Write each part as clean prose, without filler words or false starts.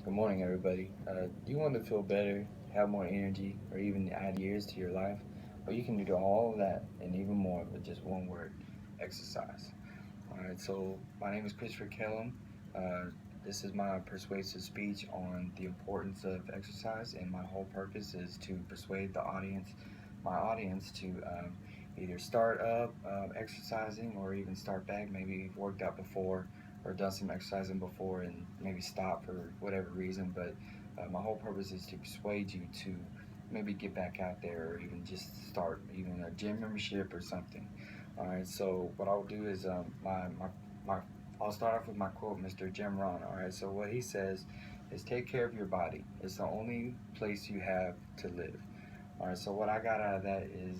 Good morning, everybody. Do you want to feel better, have more energy, or even add years to your life? Well, you can do all of that and even more with just one word: exercise. All right, so my name is Christopher Kellum. This is my persuasive speech on the importance of exercise, and my whole purpose is to persuade my audience, to either start up exercising or even start back. Maybe you've worked out before or done some exercising before and maybe stop for whatever reason, but my whole purpose is to persuade you to maybe get back out there or even just start even a gym membership or something. All right, so what I'll do is my I'll start off with my quote, Mr. Jim Rohn. All right, so what he says is take care of your body. It's the only place you have to live. All right, so what I got out of that is,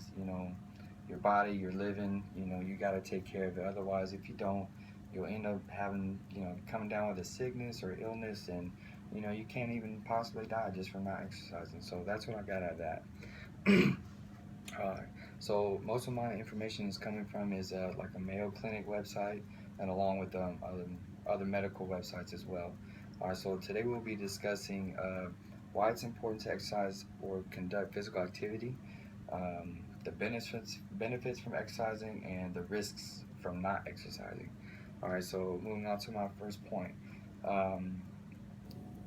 your body, you're living, you got to take care of it. Otherwise, if you don't, you'll end up having, coming down with a sickness or illness, and, you can't even possibly die just from not exercising. So that's what I got out of that. So most of my information is coming from is like a Mayo Clinic website, and along with other medical websites as well. So today we'll be discussing why it's important to exercise or conduct physical activity, the benefits from exercising, and the risks from not exercising. All right, so moving on to my first point,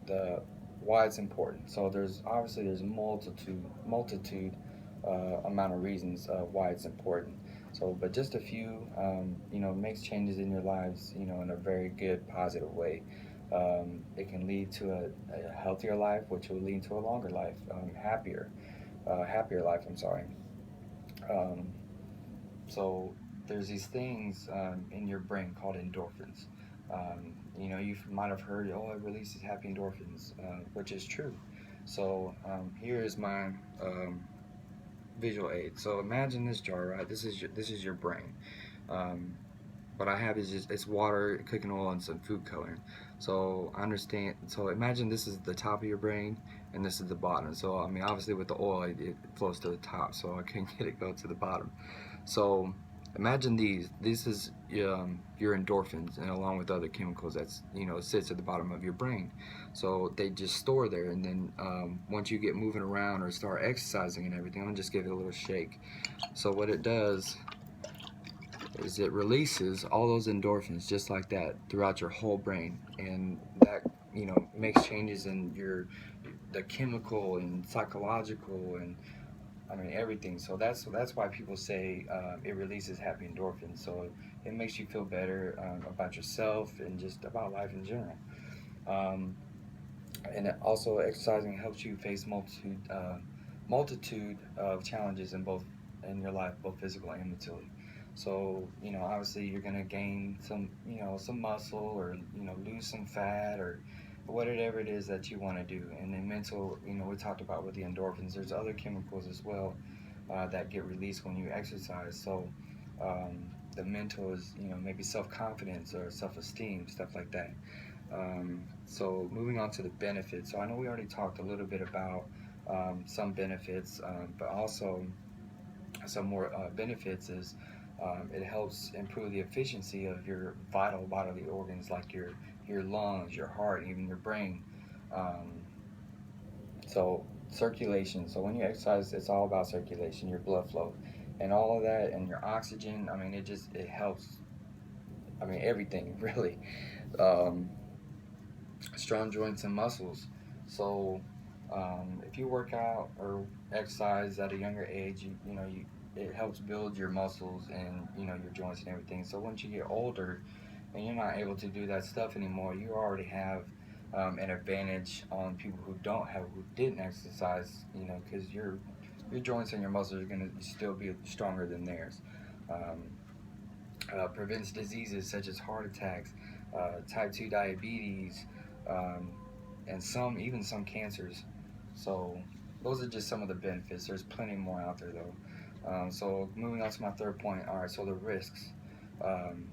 the why it's important. So there's a multitude amount of reasons why it's important. So, but just a few, makes changes in your lives, in a very good, positive way. It can lead to a healthier life, which will lead to a longer life, happier life. I'm sorry. Um, so there's these things in your brain called endorphins. You might have heard, oh, it releases happy endorphins, which is true. So here is my visual aid. So imagine this jar, right? This is your brain. Um, what I have is just it's water, cooking oil, and some food coloring. So I understand. So imagine this is the top of your brain, and this is the bottom. So I mean, obviously with the oil, it flows to the top, so I can't get it go to the bottom. So imagine these. This is your endorphins, and along with other chemicals that's sits at the bottom of your brain. So they just store there, and then once you get moving around or start exercising and everything, I'm gonna just give it a little shake. So what it does is it releases all those endorphins just like that throughout your whole brain, and that makes changes in the chemical and psychological and I mean everything. So that's why people say it releases happy endorphins. So it makes you feel better about yourself and just about life in general. Um, and also exercising helps you face multitude of challenges in your life, both physical and mentally. So obviously you're gonna gain some muscle, or lose some fat, or whatever it is that you want to do. And then mental, we talked about with the endorphins. There's other chemicals as well that get released when you exercise. So the mental is maybe self-confidence or self-esteem, stuff like that. So moving on to the benefits. So I know we already talked a little bit about some benefits, but also some more benefits is it helps improve the efficiency of your vital bodily organs like your lungs, your heart, even your brain. Um, so circulation. So when you exercise, it's all about circulation, your blood flow, and all of that, and your oxygen. I mean, it helps. I mean, everything really. Um, Strong joints and muscles. So if you work out or exercise at a younger age, it helps build your muscles and your joints and everything. So once you get older and you're not able to do that stuff anymore, you already have an advantage on people who didn't exercise. Because your joints and your muscles are gonna still be stronger than theirs. Um, Prevents diseases such as heart attacks, type 2 diabetes, um, and even some cancers. So those are just some of the benefits. There's plenty more out there though. So moving on to my third point. All right, so the risks. Um,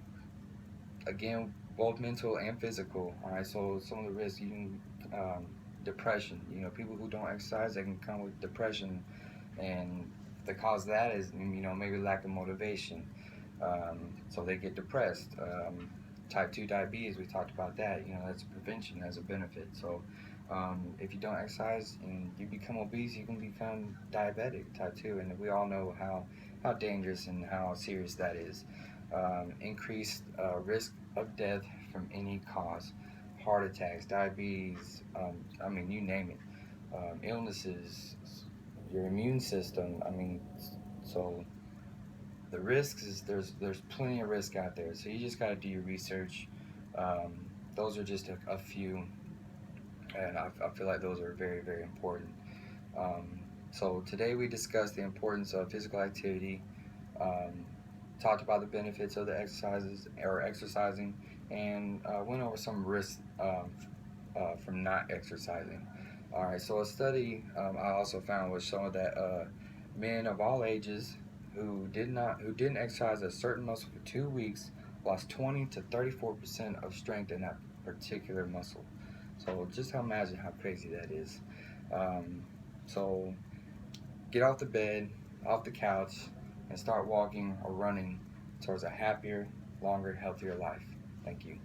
Again, both mental and physical. All right, so some of the risks, depression. People who don't exercise, they can come with depression, and the cause of that is maybe lack of motivation. So they get depressed. Type 2 diabetes, we talked about that. That's a prevention as a benefit. So If you don't exercise and you become obese, you can become diabetic type 2, and we all know how dangerous and how serious that is. Increased risk of death from any cause, heart attacks, diabetes, I mean, you name it, illnesses, your immune system. I mean, so the risks is there's plenty of risk out there. So you just got to do your research. Those are just a few, and I feel like those are very, very important. So today we discussed the importance of physical activity, um, talked about the benefits of the exercises or exercising, and went over some risks from not exercising. All right, so a study I also found was showing that men of all ages who didn't exercise a certain muscle for 2 weeks lost 20 to 34% of strength in that particular muscle. So just imagine how crazy that is. Um, so get off the bed, off the couch, and start walking or running towards a happier, longer, healthier life. Thank you.